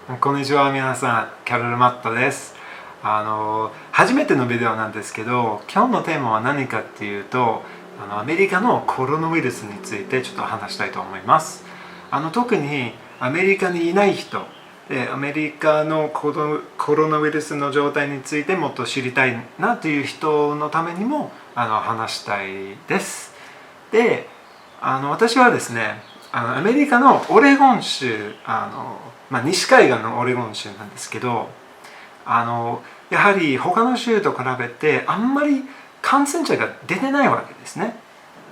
こんにちは、皆さん。キャロル・マットです。初めてのビデオなんですけど、今日のテーマは何かっていうと、アメリカのコロナウイルスについてちょっと話したいと思います。特にアメリカにいない人で、アメリカのコロナウイルスの状態についてもっと知りたいなという人のためにも話したいです。で、私はですね、アメリカのオレゴン州、西海岸のオレゴン州なんですけど、やはり他の州と比べてあんまり感染者が出てないわけですね。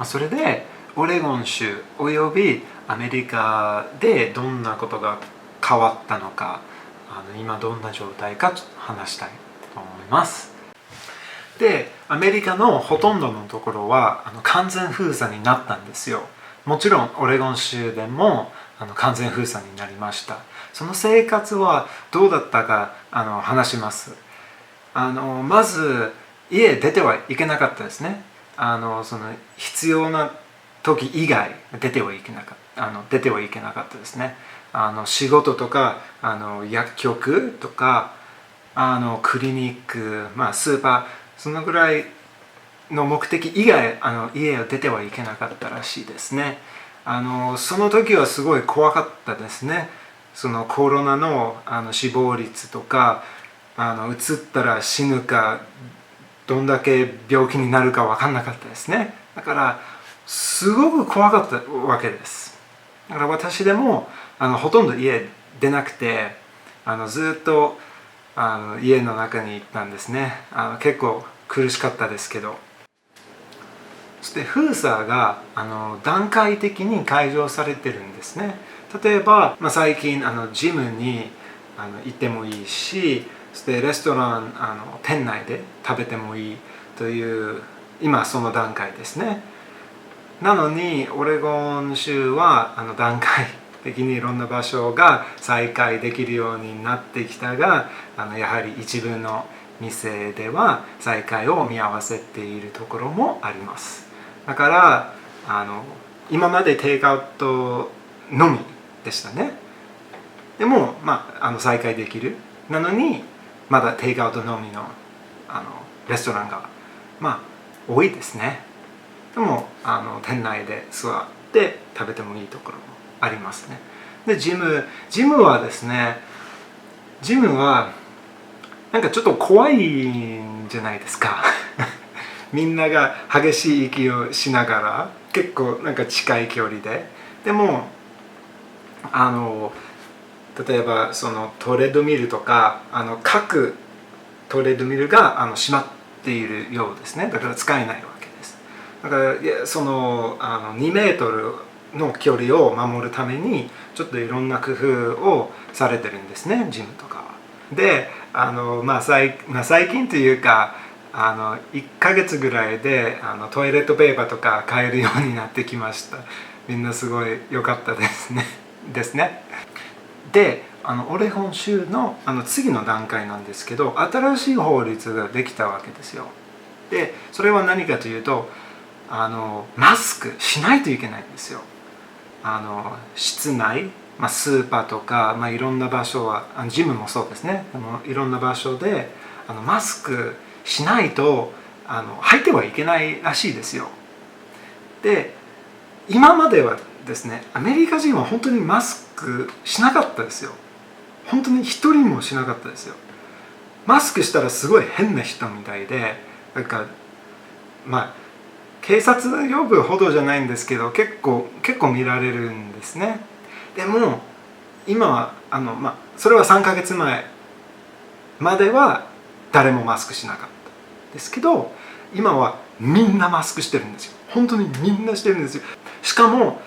それでオレゴン州およびアメリカでどんなことが変わったのか、今どんな状態か話したいと思います。で、アメリカのほとんどのところは完全封鎖になったんですよ。もちろんオレゴン州でも完全封鎖になりました。その生活はどうだったか話します。まず家出てはいけなかったですね。その必要な時以外出てはいけなかったですね。仕事とか薬局とかクリニック、スーパー、そのぐらいの目的以外家を出てはいけなかったらしいですね。その時はすごい怖かったですね。そのコロナの死亡率とかうつったら死ぬかどんだけ病気になるか分かんなかったですね。だからすごく怖かったわけです。だから私でもほとんど家出なくてずっと家の中に行ったんですね。結構苦しかったですけど。そして封鎖が段階的に解除されてるんですね。例えば、最近ジムに行ってもいいし、そしてレストラン店内で食べてもいいという今その段階ですね。なのにオレゴン州は段階的にいろんな場所が再開できるようになってきたがやはり一部の店では再開を見合わせているところもあります。だから今までテイクアウトのみでしたね。でも、再開できる。なのにまだテイクアウトのみのレストランが多いですね。でも店内で座って食べてもいいところもありますね。でジムはですね、ジムはなんかちょっと怖いんじゃないですかみんなが激しい息をしながら結構なんか近い距離でも例えばそのトレッドミルとか各トレッドミルが閉まっているようですね。だから使えないわけです。だからその2メートルの距離を守るためにちょっといろんな工夫をされてるんですね、ジムとかは。で最近というか1ヶ月ぐらいでトイレットペーパーとか買えるようになってきました。みんなすごい良かったですねでオレゴン州の次の段階なんですけど、新しい法律ができたわけですよ。でそれは何かというとマスクしないといけないんですよ。室内、スーパーとか、いろんな場所はジムもそうですね。いろんな場所でマスクしないと入ってはいけないらしいですよ。で今まではですね、アメリカ人は本当にマスクしなかったですよ。本当に一人もしなかったですよ。マスクしたらすごい変な人みたいで、なんか警察呼ぶほどじゃないんですけど結構見られるんですね。でも今はそれは3ヶ月前までは誰もマスクしなかったですけど、今はみんなマスクしてるんですよ。本当にみんなしてるんですよ。しかも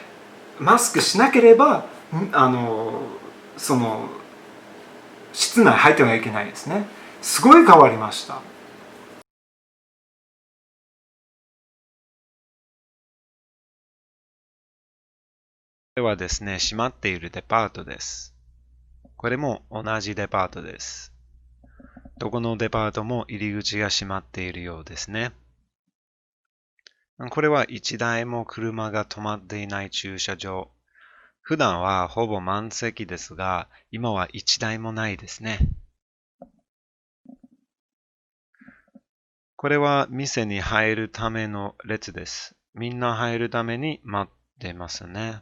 マスクしなければその室内入ってはいけないですね。すごい変わりました。これはですね、閉まっているデパートです。これも同じデパートです。どこのデパートも入り口が閉まっているようですね。これは一台も車が止まっていない駐車場。普段はほぼ満席ですが、今は一台もないですね。これは店に入るための列です。みんな入るために待ってますね。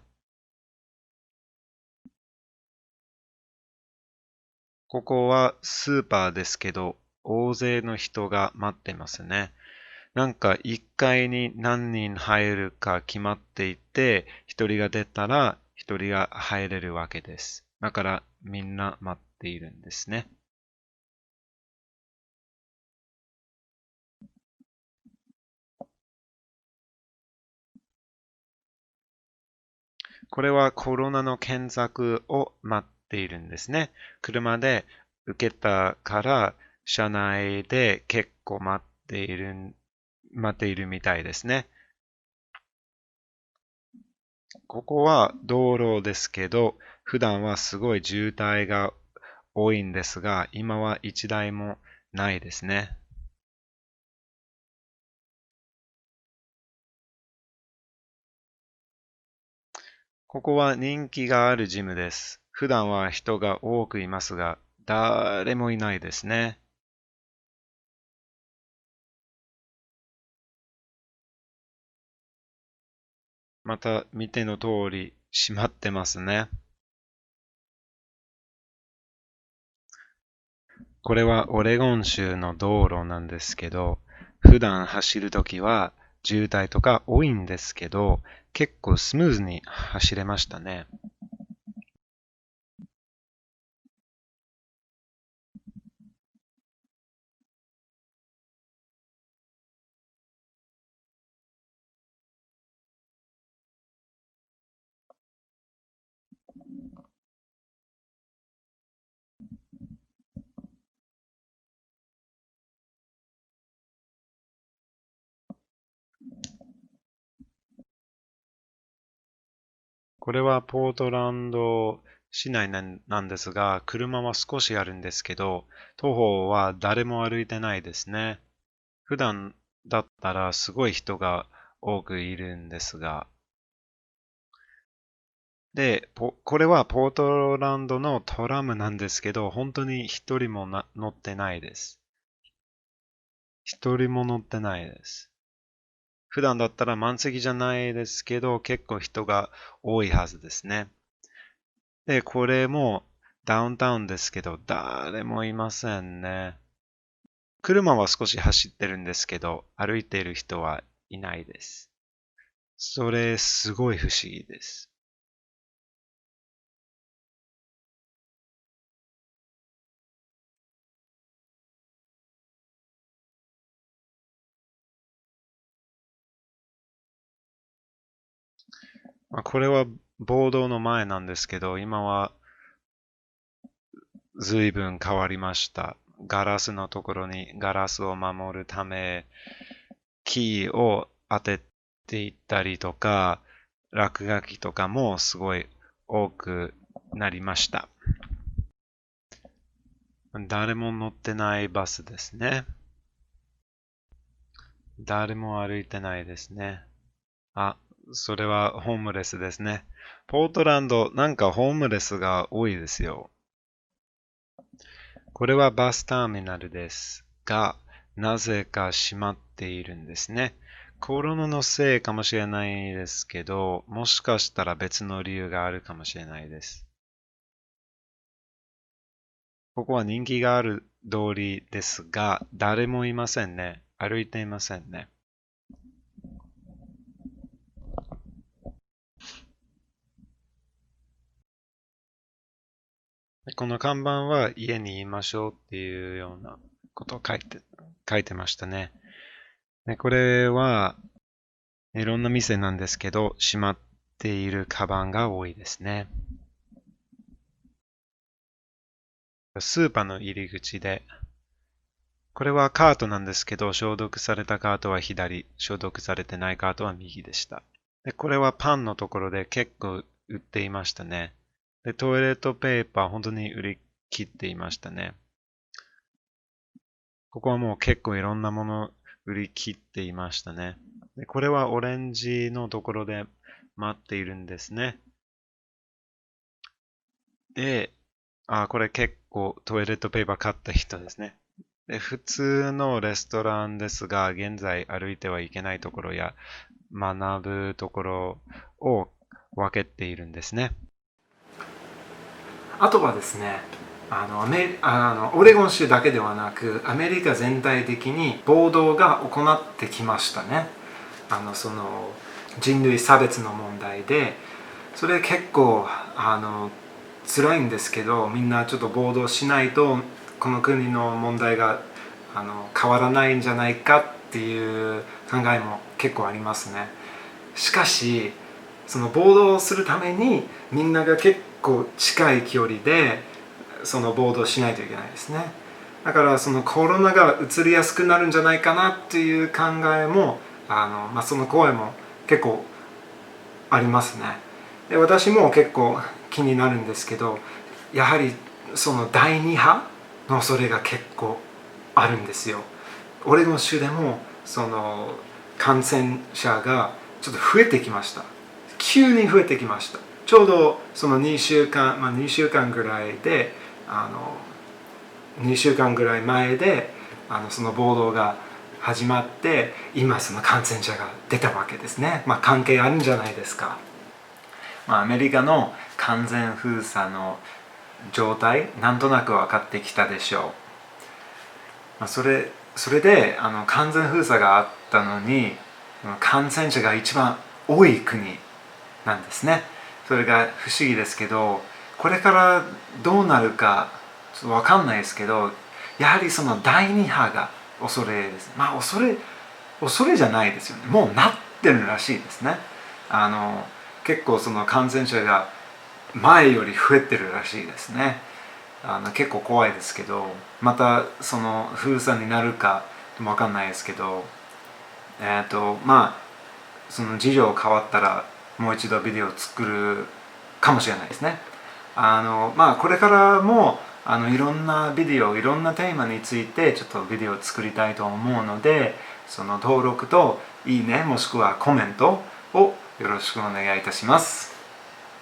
ここはスーパーですけど、大勢の人が待ってますね。なんか1階に何人入るか決まっていて、1人が出たら1人が入れるわけです。だからみんな待っているんですね。これはコロナの検索を待っているんですね。車で受けたから車内で結構待っているみたいですね。ここは道路ですけど、普段はすごい渋滞が多いんですが、今は一台もないですね。ここは人気があるジムです。普段は人が多くいますが、誰もいないですね。また見ての通り閉まってますね。これはオレゴン州の道路なんですけど、普段走るときは渋滞とか多いんですけど、結構スムーズに走れましたね。これはポートランド市内なんですが、車は少しあるんですけど、徒歩は誰も歩いてないですね。普段だったらすごい人が多くいるんですが、で、これはポートランドのトラムなんですけど、本当に一人も乗ってないです。一人も乗ってないです。普段だったら満席じゃないですけど、結構人が多いはずですね。で、これもダウンタウンですけど、誰もいませんね。車は少し走ってるんですけど、歩いている人はいないです。それ、すごい不思議です。これは暴動の前なんですけど、今は随分変わりました。ガラスのところにガラスを守るため、キーを当てていったりとか、落書きとかもすごい多くなりました。誰も乗ってないバスですね。誰も歩いてないですね。あ、それはホームレスですね。ポートランド、なんかホームレスが多いですよ。これはバスターミナルですが、なぜか閉まっているんですね。コロナのせいかもしれないですけど、もしかしたら別の理由があるかもしれないです。ここは人気がある通りですが、誰もいませんね。歩いていませんね。この看板は家にいましょうっていうようなことを書いてましたね。で、これはいろんな店なんですけど、閉まっているカバンが多いですね。スーパーの入り口で、これはカートなんですけど、消毒されたカートは左、消毒されてないカートは右でした。で、これはパンのところで結構売っていましたね。で、トイレットペーパー本当に売り切っていましたね。ここはもう結構いろんなもの売り切っていましたね。で、これはオレンジのところで待っているんですね。で、これ結構トイレットペーパー買った人ですね。で、普通のレストランですが、現在歩いてはいけないところや学ぶところを分けているんですね。あとはですね、オレゴン州だけではなくアメリカ全体的に暴動が行ってきましたね。その人類差別の問題で、それ結構辛いんですけど、みんなちょっと暴動しないとこの国の問題が変わらないんじゃないかっていう考えも結構ありますね。しかしその暴動するためにみんなが結構近い距離でその暴動しないといけないですね。だからそのコロナが移りやすくなるんじゃないかなっていう考えもその声も結構ありますね。で、私も結構気になるんですけど、やはりその第2波の恐れが結構あるんですよ。オレゴン州でもその感染者がちょっと増えてきました。急に増えてきました。ちょうどその2週間、2週間ぐらいで2週間ぐらい前でその暴動が始まって、今その感染者が出たわけですね。関係あるんじゃないですか。アメリカの完全封鎖の状態、なんとなく分かってきたでしょう。それで完全封鎖があったのに感染者が一番多い国なんですね。それが不思議ですけど、これからどうなるかちょっと分かんないですけど、やはりその第2波が恐れです。恐れじゃないですよね。もうなってるらしいですね。結構その感染者が前より増えてるらしいですね。結構怖いですけど、またその封鎖になるかも分かんないですけど、その事情変わったらもう一度ビデオを作るかもしれないですね。これからもいろんなビデオ、いろんなテーマについてちょっとビデオを作りたいと思うので、その登録といいねもしくはコメントをよろしくお願いいたします。